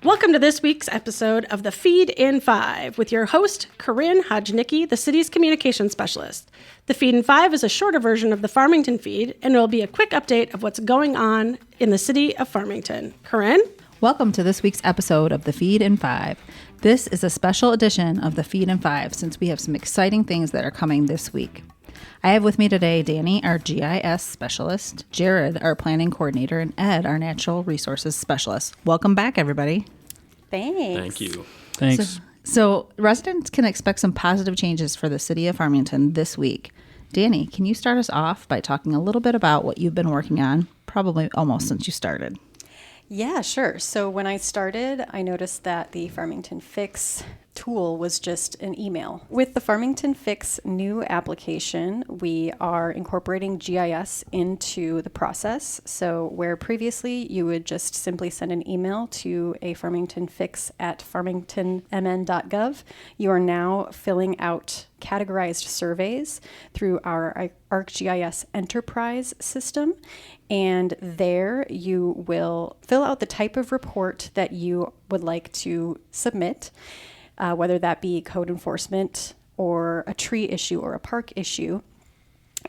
Welcome to this week's episode of the Feed in 5 with your host, Corinne Hodgnicki, the city's communications specialist. The Feed in 5 is a shorter version of the Farmington Feed, and it will be a quick update of what's going on in the city of Farmington. Corinne? Welcome to this week's episode of the Feed in 5. This is a special edition of the Feed in 5 since we have some exciting things that are coming this week. I have with me today Dani, our GIS specialist, Jared, our planning coordinator, and Ed, our natural resources specialist. Welcome back, everybody. Thanks. Thank you. Thanks. So residents can expect some positive changes for the city of Farmington this week. Dani, can you start us off by talking a little bit about what you've been working on, probably almost since you started? Yeah, sure. So when I started, I noticed that the Farmington Fix tool was just an email. With the Farmington Fix new application, we are incorporating GIS into the process. So where previously you would just simply send an email to a Farmington Fix at farmingtonmn.gov, you are now filling out categorized surveys through our ArcGIS Enterprise system. And there you will fill out the type of report that you would like to submit, whether that be code enforcement or a tree issue or a park issue.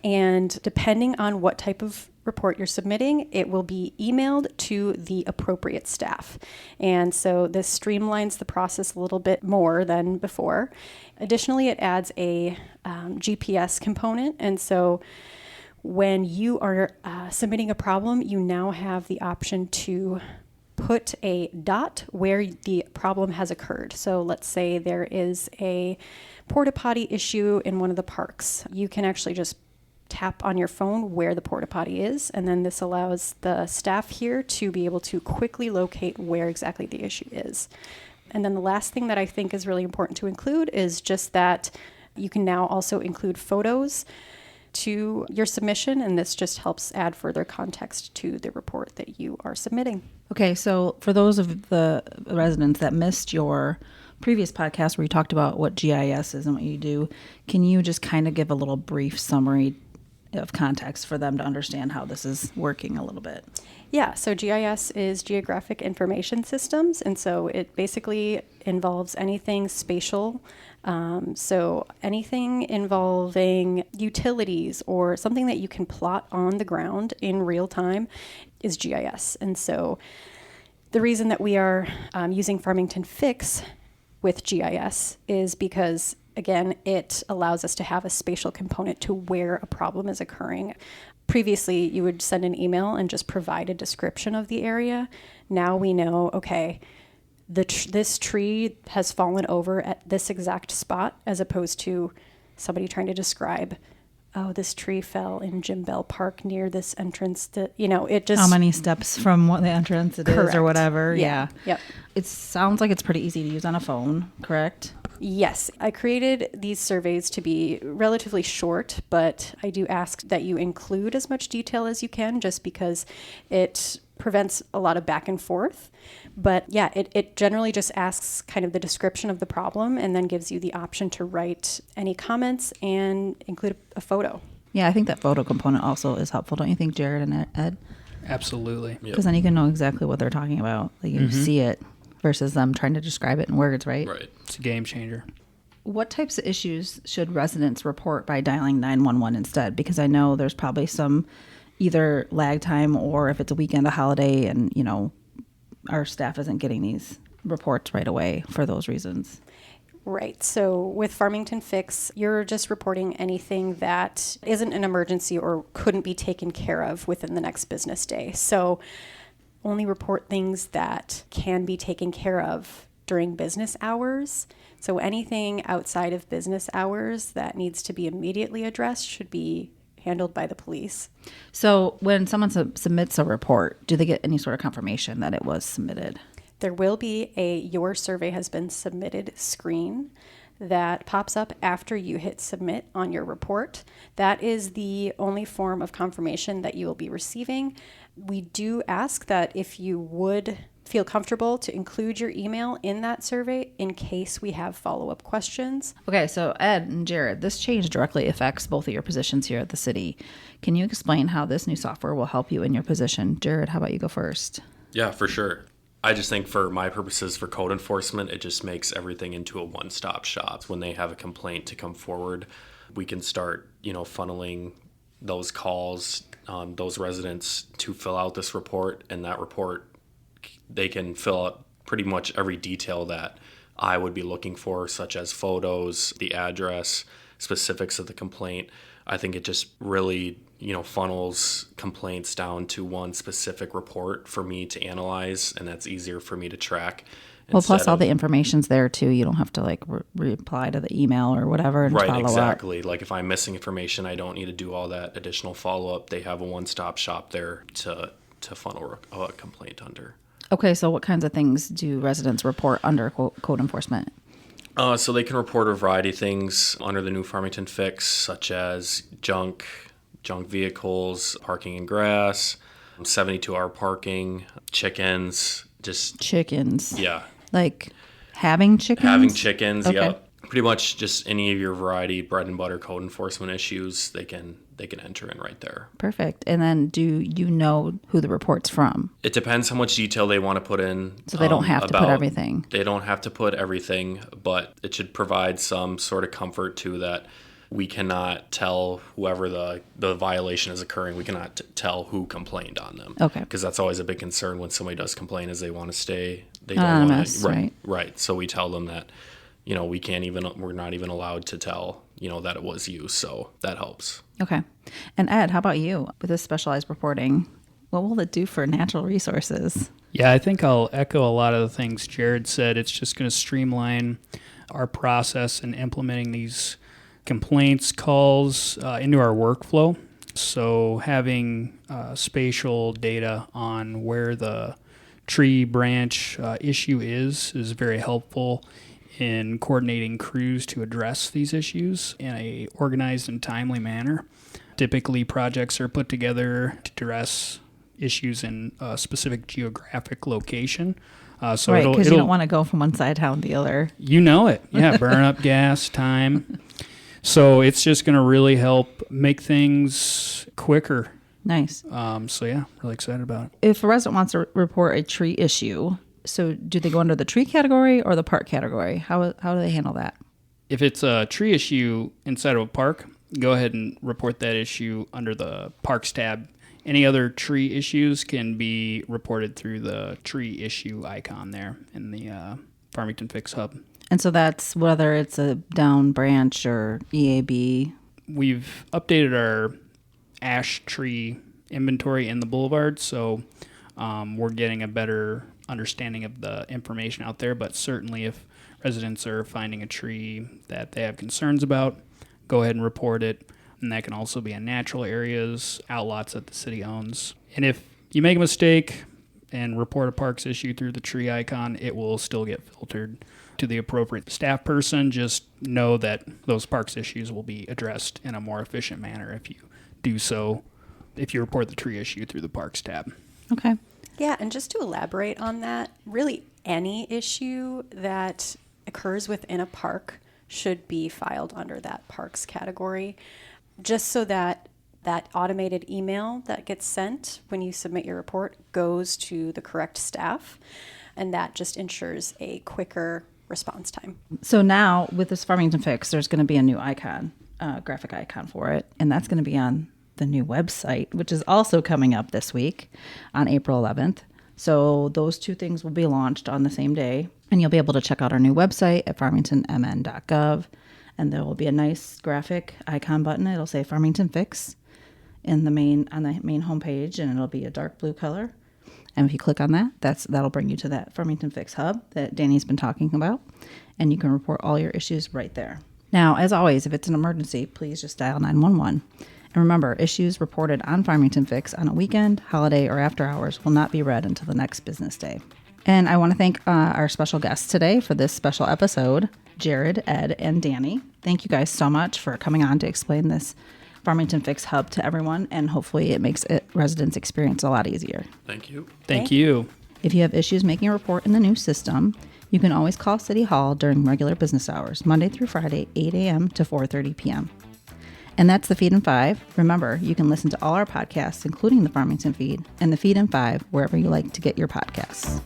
And depending on what type of report you're submitting, it will be emailed to the appropriate staff. And so this streamlines the process a little bit more than before. Additionally, it adds a GPS component. And so when you are submitting a problem, you now have the option to put a dot where the problem has occurred. So let's say there is a porta potty issue in one of the parks. You can actually just tap on your phone where the porta potty is, and then this allows the staff here to be able to quickly locate where exactly the issue is. And then the last thing that I think is really important to include is just that you can now also include photos to your submission, and this just helps add further context to the report that you are submitting. Okay, so for those of the residents that missed your previous podcast where you talked about what GIS is and what you do, can you just kind of give a little brief summary of context for them to understand how this is working a little bit? Yeah, so GIS is Geographic Information Systems, and so it basically involves anything spatial. So anything involving utilities or something that you can plot on the ground in real time is GIS. And so the reason that we are using Farmington Fix with GIS is because, again, it allows us to have a spatial component to where a problem is occurring. Previously, you would send an email and just provide a description of the area. Now we know, okay, this tree has fallen over at this exact spot, as opposed to somebody trying to describe, oh, this tree fell in Jim Bell Park near this entrance. It just... How many steps from what the entrance it Correct. is or whatever. Yeah. Yep. It sounds like it's pretty easy to use on a phone, correct? Yes, I created these surveys to be relatively short, but I do ask that you include as much detail as you can, just because it prevents a lot of back and forth. But yeah, it generally just asks kind of the description of the problem and then gives you the option to write any comments and include a photo. Yeah, I think that photo component also is helpful, don't you think, Jared and Ed? Absolutely. Because then you can know exactly what they're talking about. Like you see it versus them trying to describe it in words, right? Right. It's a game changer. What types of issues should residents report by dialing 911 instead? Because I know there's probably some either lag time or if it's a weekend, a holiday, and, our staff isn't getting these reports right away for those reasons. Right. So with Farmington Fix, you're just reporting anything that isn't an emergency or couldn't be taken care of within the next business day. So only report things that can be taken care of during business hours. So anything outside of business hours that needs to be immediately addressed should be handled by the police. So when someone submits a report, do they get any sort of confirmation that it was submitted? There will be a "Your survey has been submitted" screen that pops up after you hit submit on your report. That is the only form of confirmation that you will be receiving. We do ask that if you would feel comfortable to include your email in that survey in case we have follow-up questions. Okay, so Ed and Jared, this change directly affects both of your positions here at the city. Can you explain how this new software will help you in your position? Jared, how about you go first? Yeah, for sure. I just think for my purposes for code enforcement, it just makes everything into a one-stop shop. When they have a complaint to come forward, we can start, funneling those calls, those residents to fill out this report, and that report, they can fill out pretty much every detail that I would be looking for, such as photos, the address, specifics of the complaint. I think it just really, funnels complaints down to one specific report for me to analyze, and that's easier for me to track. Well, plus all the information's there too. You don't have to reply to the email or whatever and right, follow exactly. up. Like if I'm missing information, I don't need to do all that additional follow-up. They have a one-stop shop there to funnel a complaint under. Okay, so what kinds of things do residents report under code enforcement? So they can report a variety of things under the new Farmington Fix, such as junk vehicles, parking in grass, 72-hour parking, chickens, Chickens. Yeah. Like having chickens? Having chickens, Okay. yeah. Pretty much just any of your variety bread and butter code enforcement issues, they can enter in right there. Perfect. And then do you know who the report's from? It depends how much detail they want to put in. So they don't have to put everything. They don't have to put everything, but it should provide some sort of comfort to that. We cannot tell whoever the violation is occurring. We cannot tell who complained on them. Okay. Because that's always a big concern when somebody does complain, is they want to stay. They Anonymous, don't want right. Right. So we tell them that, we're not even allowed to tell, that it was you. So that helps. Okay. And Ed, how about you? With this specialized reporting, what will it do for natural resources? Yeah, I think I'll echo a lot of the things Jared said. It's just going to streamline our process in implementing these complaints calls into our workflow. So having spatial data on where the tree branch issue is very helpful in coordinating crews to address these issues in a organized and timely manner. Typically, projects are put together to address issues in a specific geographic location. So right, because you don't want to go from one side of town to the other. You know it. Yeah, burn up gas, time. So it's just going to really help make things quicker. Nice. So yeah, really excited about it. If a resident wants to report a tree issue, so do they go under the tree category or the park category? How do they handle that? If it's a tree issue inside of a park, go ahead and report that issue under the Parks tab. Any other tree issues can be reported through the tree issue icon there in the Farmington Fix Hub. And so that's whether it's a down branch or EAB. We've updated our ash tree inventory in the boulevard, so we're getting a better understanding of the information out there. But certainly if residents are finding a tree that they have concerns about, go ahead and report it. And that can also be in natural areas, outlots that the city owns. And if you make a mistake and report a parks issue through the tree icon, it will still get filtered to the appropriate staff person. Just know that those parks issues will be addressed in a more efficient manner if you do so, if you report the tree issue through the parks tab. Okay. Yeah, and just to elaborate on that, really any issue that occurs within a park should be filed under that parks category, just so that that automated email that gets sent when you submit your report goes to the correct staff, and that just ensures a quicker response time. So now with this Farmington Fix, there's going to be a new icon, graphic icon for it, and that's going to be on the new website, which is also coming up this week on April 11th. So those two things will be launched on the same day, and you'll be able to check out our new website at farmingtonmn.gov, and there will be a nice graphic icon button. It'll say Farmington Fix on the main homepage, and it'll be a dark blue color. And if you click on that, that'll bring you to that Farmington Fix Hub that Dani's been talking about, and you can report all your issues right there. Now, as always, if it's an emergency, please just dial 911. And remember, issues reported on Farmington Fix on a weekend, holiday, or after hours will not be read until the next business day. And I want to thank our special guests today for this special episode, Jared, Ed, and Dani. Thank you guys so much for coming on to explain this Farmington Fix Hub to everyone, and hopefully it makes residents' experience a lot easier. Thank you. Thank you. If you have issues making a report in the new system, you can always call City Hall during regular business hours, Monday through Friday, 8 a.m. to 4:30 p.m. And that's the Feed in 5. Remember, you can listen to all our podcasts, including the Farmington Feed and the Feed in 5, wherever you like to get your podcasts.